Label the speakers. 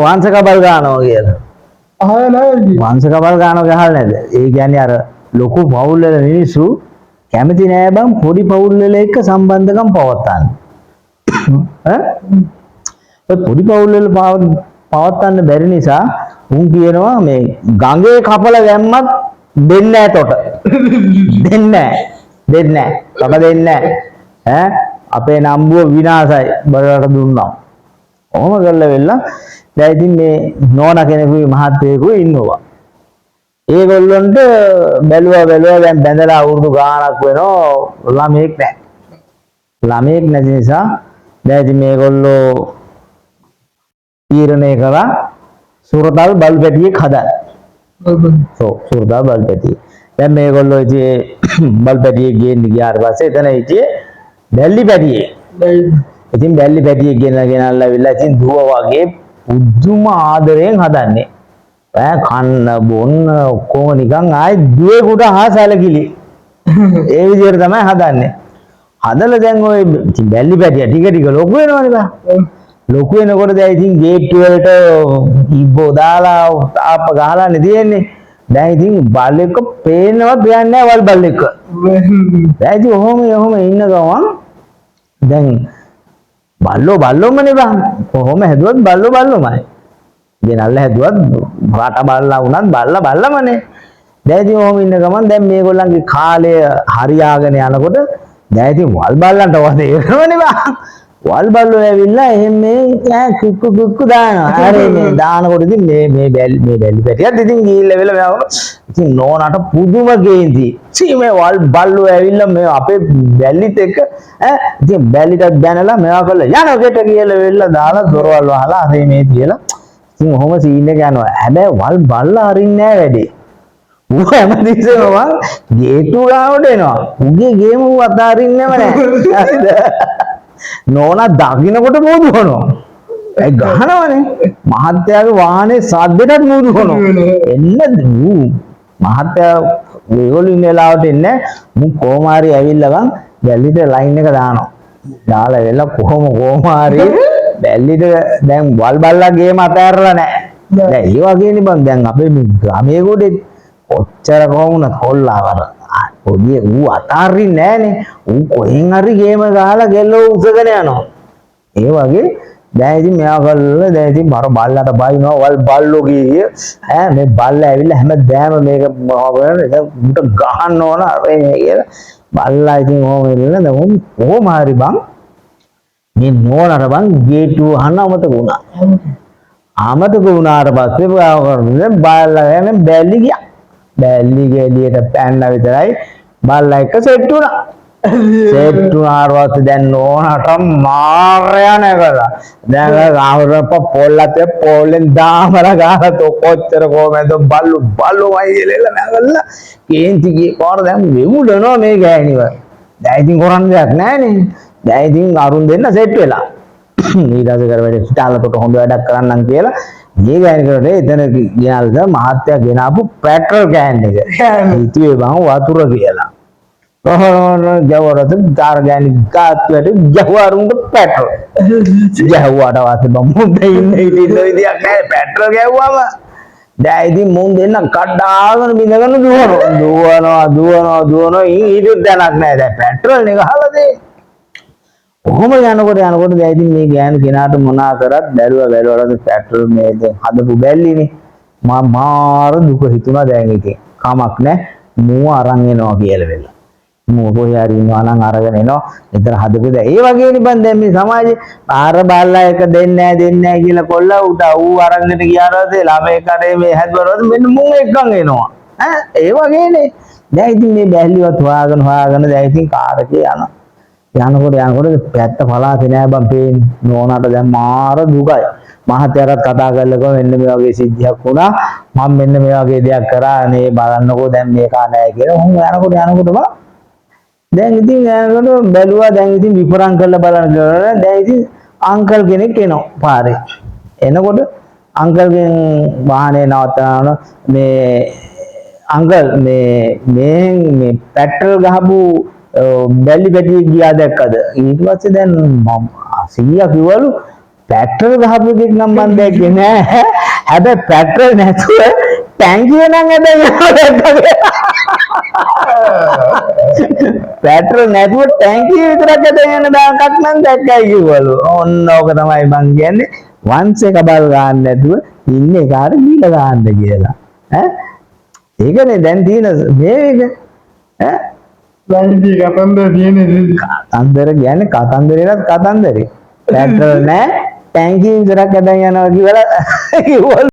Speaker 1: වංශකබල් ගන්නවා කියලා.
Speaker 2: අහලා නැහැ.
Speaker 1: වංශකබල් ගන්නවා ගහලා නැද? ඒ කියන්නේ අර ලොකු පවුල් වල මිනිස්සු කැමති නෑ බං පොඩි පවුල් වල එක්ක සම්බන්ධකම් පවත්වන්න. ඈ? ඔය පොඩි පවුල් වල පවත්වන්න බැරි නිසා උන් කියනවා මේ ගඟේ කපල දැම්මත් දෙන්නේ නැහැ තොට. දෙන්නේ නැහැ. තොට දෙන්නේ නැහැ. අපේ නම්බුව විනාසයි බලවට දුන්නා. ඔහොම කරලා වෙලා දැන් ඉතින් මේ නෝනා කෙනෙකුයි මහත්තයෙකුයි ඉන්නවා. ඒගොල්ලන්ට බැලුවා දැන් බැඳලා අවුරුදු ගාණක් වෙනවා ළමෙක් නැහැ. ළමෙක් නැති නිසා දැන් ඉතින් මේගොල්ලෝ තීරණය කළා සුරතල් බල් පැටියෙක් හදන්න. සුරතල් බල් පැටියෙක්. දැන් මේගොල්ලෝ ඉතින් බල් පැටියෙක් ගේන්න ගියාට පස්සේ එතන හිටියේ බැල්ලි පැටියෙක්. ඉතින් බැල්ලි පැටියෙක් ගෙනල්ලා ඉතින් දුව වගේ පුදුම ආදරයෙන් හදන්නේ. කන්න බොන්න ඔක්කොම නිකන් ආයි දුවේකට ආසලකිලි. ඒ විදිහට තමයි හදන්නේ. හදලා දැන් ඔය බැල්ලි පැටියා ටික ලොකු වෙනවනේ බා. ලොකු වෙනකොට දැන් ඉතින් ගේට්ටු වලට ඉබ්බෝ දාලා තාප්ප ගහලානේ තියෙන්නේ. දැන් ඉතින් බල්ලෙක්ව පේන්නවත් දෙයක් නැහැ වල් බල්ලෙක්ව. දැන් ඉතින් ඔහොම ඉන්න ගමන් දැන් බල්ලෝමනේ බං. කොහොම හැදුවත් බල්ලෝමයි. ගෙනල්ලා හැදුවත් රට බල්ලා වුණත් බල්ලාමනේ. දැන් ඉතින් ඔහොම ඉන්න ගමන් දැන් මේගොල්ලන්ගේ කාලය හරියාගෙන යනකොට දැන් ඉතින් වල් බල්ලන්ට වදේ වෙනවනේ බං. වල් බල්ලෝ ඇවිල්ලා එහෙම මේ කුක්කු දානවා. අර මේ දානකොට ඉතින් මේ බැල්ලි පැටියත් ඉතින් ගිහිල්ලා වෙලා ඉතින් නෝනාට පුදුම ගේන්ති. මේ වල් බල්ලෝ ඇවිල්ලා මේ අපේ බැල්ලිත් එක්ක ඉතින් බැල්ලිටත් බැනලා මේවා කළා යනවා ගෙට කියලා වෙලා දාලා දොරවල් වහලා අර මේ තියලා ඉතින් ඔහොම සීන් එක යනවා. හැබැයි වල් බල්ලා අරින්නේ නැහැ වැඩේ. ඌ හැමදෙස්සම ගේට්ටු ගාවට එනවා. උගේ ගේම ඌ අතාරින්නේම නැහැ. නෝනා දකින්නකොට මෝදු කරනවා. ඒ ගහනවනේ. මහත්තයාගේ වාහනේ සද්දෙටත් මෝදු කරනවා. එන්න ඌ මහත්තයා ඒගොල්ලෝ ඉන්න වෙලාවට එන්නේ මු කොහොම හරි ඇවිල්ලා ගන් බැල්ලිට ලයින් එක දානවා. දාලා වෙලා කොහොම හරි බැල්ලිට දැන් වල් බල්ලා ගේම අතහැරලා නැහැ. දැන් ඒ වගේනේ බං දැන් අපේ මේ ගමේ ගොඩේ කොච්චර කොහොමුණ කොල්ලාවර පොඩි ඌ අතාරින්නේ නැහනේ. ඌ කොහෙන් හරි ගේම ගහලා ගෙල්ලෝ උසගෙන යනවා. ඒ වගේ දැන් ඉතින් මෙයා කල්ලා දැන් ඉතින් මර බල්ලට බයිනවා වල් බල්ලෝ ගියේ මේ බල්ලා ඇවිල්ලා හැමදාම මේක උට ගහන්න ඕන අර මේ කියලා බල්ලා ඉතින් ඕම වෙලා දැන් කොහොම හරි බං මේ නෝනට බං ගේට්ටුව අහන්න අමතක වුණා. අමතක වුණාට පස්සේ බල්ලා යන්නේ බැලි ගියා. බැල්ලිගේ එළියට පැන්න විතරයි බල්ලා එක සෙට් වුණා. සෙට් වුණාට දැන් නෝනට මාරයා නැගලා. දැන් ගාමරප පොල්ලත් පොල්ලෙන් දාමලා ගහලා තෝ කොච්චර කොහමද බල්ලෝමයි කියලා නැගලා කේන්ති ගියේ පාර දැන් වෙමුඩනවා මේ ගෑණිව. දැන් ඉතින් කරන්න දෙයක් නැහනේ. දැන් ඉතින් අරුන් දෙන්න සෙට් වෙලා. ඊට කර වැඩ ස්ටාලකට හොඳ වැඩක් කරන්නම් කියලා මේ ගෑණිකට එතන ගෙනල්ලා මහත්තයා ගෙනාපු පෙට්‍රල් කෑන් එක. හිතුවේ බං වතුර කියලා. කොහොමද ජවරත දාර ගෑණි ගාත්වට ජවරුන්ට පෙට්‍රල්. ජවුවාට වාසේ බං මුන්දේ ඉන්න විදියක් නැහැ පෙට්‍රල් ගැව්වම. දැන් ඉතින් මුන් දෙන්න කඩාගෙන බින්දගෙන දුවනවා ඊට දැනක් නැහැ දැන් පෙට්‍රල් නේ ගහලා දෙන්නේ. කොහොම යනකොට දැන් ඉතින් මේ ගෑනු කෙනාට මොනා කරත් බැලුවා පෙට්‍රල් මේ හදපු බැල්ලිනේ මාර දුක හිතුණා දැන් ඉතින් කමක් නැහැ මූ අරන් එනවා කියලා වෙලා මූ කොහේ හරි ඉන්නවා නම් අරගෙන එනවා එතන හදපු දැන් ඒ වගේනේ බං දැන් මේ සමාජේ ආර බල්ලා එක දෙන්නේ නැහැ කියලා කොල්ලා ඌ අරන්ගෙන ගියාට ළමයි කඩේ මේ හැදුවරද මෙන්න මූ එක්කන් එනවා ඒ වගේනේ දැන් ඉතින් මේ බැල්ලිවත් හොයාගෙන දැන් ඉතින් කාර් එකේ යනවා යනකොට පැත්ත පලාතේ නෑ බං පේන්නේ නෝනාට දැන් මාර දුකයි මහත්තයාට කතා කරලා මෙන්න මේ වගේ සිද්ධියක් වුණා මම මෙන්න මේ වගේ දෙයක් කරා නේ බලන්නකෝ දැන් මේක නෑ කියලා උන් යනකොට බා දැන් ඉතින් යනකොට බැලුවා දැන් ඉතින් විපරම් කරලා බලන්න දැන් ඉතින් අංකල් කෙනෙක් එනවා පාරේ එනකොට අංකල්ගෙන් වාහනේ නවත්තන මේ අංකල් මේ පෙට්‍රල් ගහපු බැල්ලි පැටියෙක් ගියා දැක්කද ඊට පස්සේ දැන් මම 100 කිව්වලු පෙට්‍රල් ගහපු එකක් නම් මම දැක්කේ නෑ. හැබැයි පෙට්‍රල් නැතුව ටැංකිය නම් පෙට්‍රල් නැතුව ටැංකිය විතරක් ඇදගෙන යන දායකක් නම් දැක්කයි කිව්වලු. ඔන්න ඕක තමයි මං කියන්නේ වන්ස් එක බල් ගන්න නැතුව ඉන්නේ කාට දීලා ගන්නද කියලා. ඈ ඒකනේ දැන් තියෙන මේක ඈ
Speaker 2: ලයිටි කතන්දර තියෙන්නේ.
Speaker 1: කතන්දර කියන්නේ කතන්දරේවත් කතන්දරේ. පෙට්‍රල් නැහැ ටැංකිය විතරක් ඇදගෙන යනවා කියලා කිව්වලු.